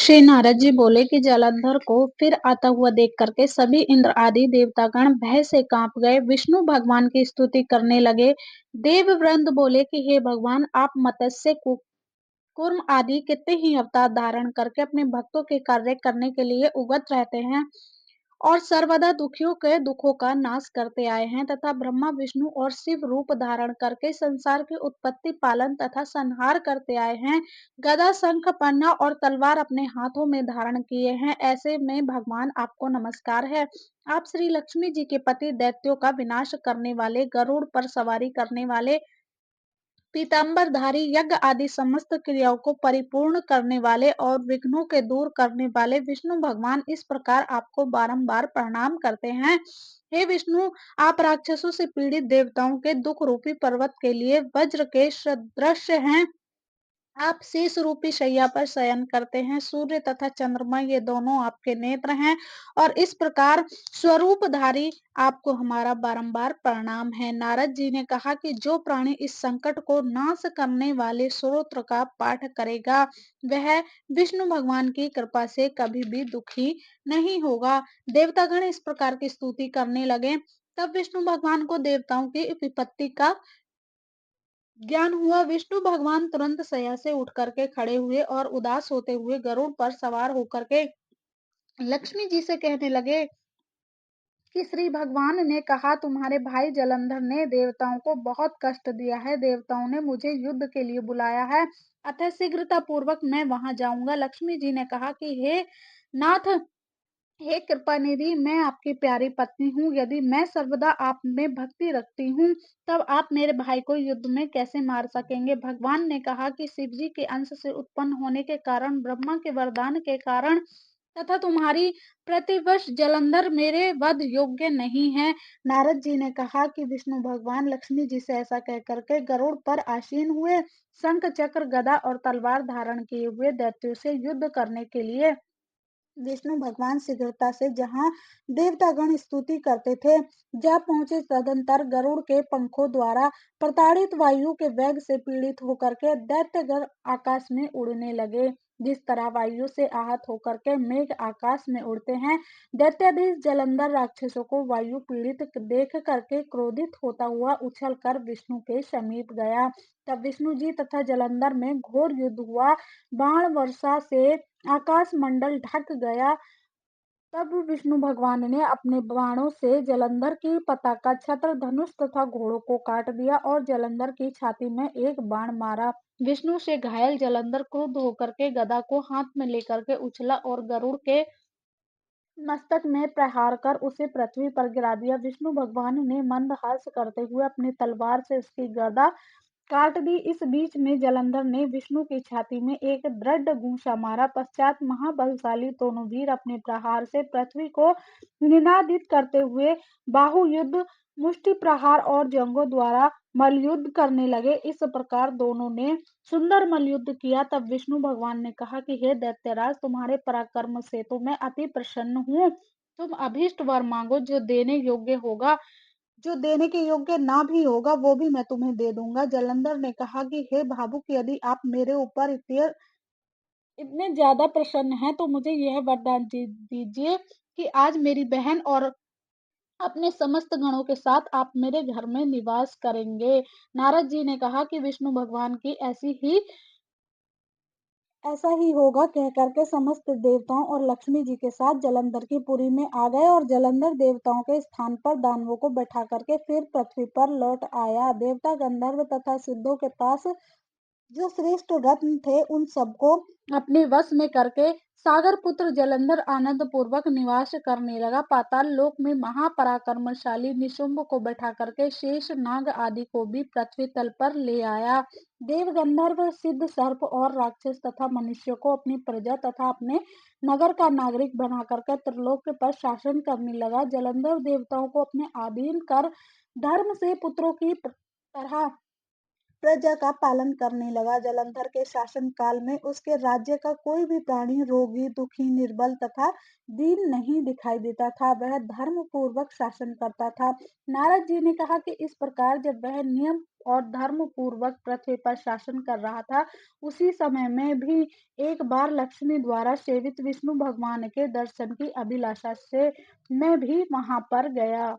श्री नारद जी बोले कि जलंधर को फिर आता हुआ देख करके सभी इंद्र आदि देवतागण भय से कांप गए। विष्णु भगवान की स्तुति करने लगे। देववृंद बोले कि हे भगवान, आप मत्स्य कूर्म आदि कितने ही अवतार धारण करके अपने भक्तों के कार्य करने के लिए उगत रहते हैं और सर्वदा दुखियों के दुखों का नाश करते आए हैं तथा ब्रह्मा विष्णु और शिव रूप धारण करके संसार की उत्पत्ति पालन तथा संहार करते आए हैं। गदा शंख पन्ना और तलवार अपने हाथों में धारण किए हैं। ऐसे में भगवान आपको नमस्कार है। आप श्री लक्ष्मी जी के पति दैत्यों का विनाश करने वाले, गरुड़ पर सवारी करने वाले, पीतांबरधारी, यज्ञ आदि समस्त क्रियाओं को परिपूर्ण करने वाले और विघ्नों के दूर करने वाले विष्णु भगवान इस प्रकार आपको बारंबार प्रणाम करते हैं। हे विष्णु, आप राक्षसों से पीड़ित देवताओं के दुख रूपी पर्वत के लिए वज्र के सदृश हैं। आप शीश रूपी शैया पर शयन करते हैं। सूर्य तथा चंद्रमा ये दोनों आपके नेत्र हैं और इस प्रकार स्वरूपधारी आपको हमारा बारंबार प्रणाम है। नारद जी ने कहा कि जो प्राणी इस संकट को नाश करने वाले स्तोत्र का पाठ करेगा वह विष्णु भगवान की कृपा से कभी भी दुखी नहीं होगा। देवतागण इस प्रकार की स्तुति करने लगे। तब विष्णु भगवान को देवताओं की विपत्ति का ज्ञान हुआ। विष्णु भगवान तुरंत शय्या से उठ करके खड़े हुए और उदास होते हुए गरुड़ पर सवार होकर के लक्ष्मी जी से कहने लगे कि श्री भगवान ने कहा, तुम्हारे भाई जलंधर ने देवताओं को बहुत कष्ट दिया है। देवताओं ने मुझे युद्ध के लिए बुलाया है, अतः शीघ्रता पूर्वक मैं वहां जाऊंगा। लक्ष्मी जी ने कहा कि हे नाथ, हे कृपा निधि, मैं आपकी प्यारी पत्नी हूँ। यदि मैं सर्वदा आप में भक्ति रखती हूँ तब आप मेरे भाई को युद्ध में कैसे मार सकेंगे। भगवान ने कहा कि शिव जी के अंश से उत्पन्न होने के कारण, ब्रह्मा के वरदान के कारण तथा तुम्हारी प्रतिवश जलंधर मेरे वध योग्य नहीं है। नारद जी ने कहा कि विष्णु भगवान लक्ष्मी जी से ऐसा कह करके गरुड़ पर आसीन हुए, शंख चक्र गदा और तलवार धारण किए हुए दैत्यों से युद्ध करने के लिए विष्णु भगवान शीघ्रता से जहाँ देवतागण स्तुति करते थे जा पहुंचे। तदंतर गरुड़ के पंखों द्वारा प्रताड़ित वायु के वेग से पीड़ित होकर के दैत्यगण आकाश में उड़ने लगे। जिस तरह वायु से आहत होकर के मेघ आकाश में उड़ते हैं, दैत्याधीश जलंधर राक्षसों को वायु पीड़ित देख करके क्रोधित होता हुआ उछल कर विष्णु के समीप गया। तब विष्णु जी तथा जलंधर में घोर युद्ध हुआ। बाण वर्षा से आकाश मंडल ढक गया। तब विष्णु भगवान ने अपने बाणों से जलंधर की पताका, छत्र, धनुष तथा घोड़ों को काट दिया और जलंधर की छाती में एक बाण मारा। विष्णु से घायल जलंधर क्रुद्ध होकर के गदा को हाथ में लेकर के उछला और गरुड़ के मस्तक में प्रहार कर उसे पृथ्वी पर गिरा दिया। विष्णु भगवान ने मंदहास करते हुए अपनी तलवार से उसकी गदा काट दी। इस बीच में जलंधर ने विष्णु की छाती में एक दृढ़ गूंसा मारा। पश्चात महाबलशाली दोनों वीर अपने प्रहार से पृथ्वी को निनादित करते हुए बाहु युद्ध, मुष्टि प्रहार और जंघों द्वारा मल्लयुद्ध करने लगे। इस प्रकार दोनों ने सुंदर मल्लयुद्ध किया। तब विष्णु भगवान ने कहा कि हे दैत्यराज, तुम्हारे पराक्रम से तो मैं अति प्रसन्न हूँ। तुम अभीष्ट वर मांगो, जो देने के योग्य ना भी होगा वो भी मैं तुम्हें दे दूंगा। जलंधर ने कहा कि हे भावुक, यदि आप मेरे ऊपर इतने ज्यादा प्रसन्न हैं तो मुझे यह वरदान दीजिए कि आज मेरी बहन और अपने समस्त गणों के साथ आप मेरे घर में निवास करेंगे। नारद जी ने कहा कि विष्णु भगवान की ऐसा ही होगा। कह करके समस्त देवताओं और लक्ष्मी जी के साथ जलंधर की पुरी में आ गए और जलंधर देवताओं के स्थान पर दानवों को बैठा करके फिर पृथ्वी पर लौट आया। देवता, गंधर्व तथा सिद्धों के पास जो श्रेष्ठ रत्न थे उन सबको अपने वश में करके सागर पुत्र जलंधर आनंद पूर्वक निवास करने लगा। पाताल लोक में महापराक्रमशाली निशुंभ को बैठा करके शेष नाग आदि को भी पृथ्वी तल पर ले आया। देव, गंधर्व, सिद्ध, सर्प और राक्षस तथा मनुष्य को अपनी प्रजा तथा अपने नगर का नागरिक बना करके त्रिलोक पर शासन करने लगा। जलंधर देवताओं को अपने अधीन कर धर्म से पुत्रों की तरह प्रजा का पालन करने लगा। जलंधर के शासन काल में उसके राज्य का कोई भी प्राणी रोगी, दुखी, निर्बल तथा दीन नहीं दिखाई देता था। वह धर्म पूर्वक शासन करता था। नारद जी ने कहा कि इस प्रकार जब वह नियम और धर्मपूर्वक पृथ्वी पर शासन कर रहा था। उसी समय में भी एक बार लक्ष्मी द्वारा सेवित विष्णु भगवान के दर्शन की अभिलाषा से मैं भी वहाँ पर गया।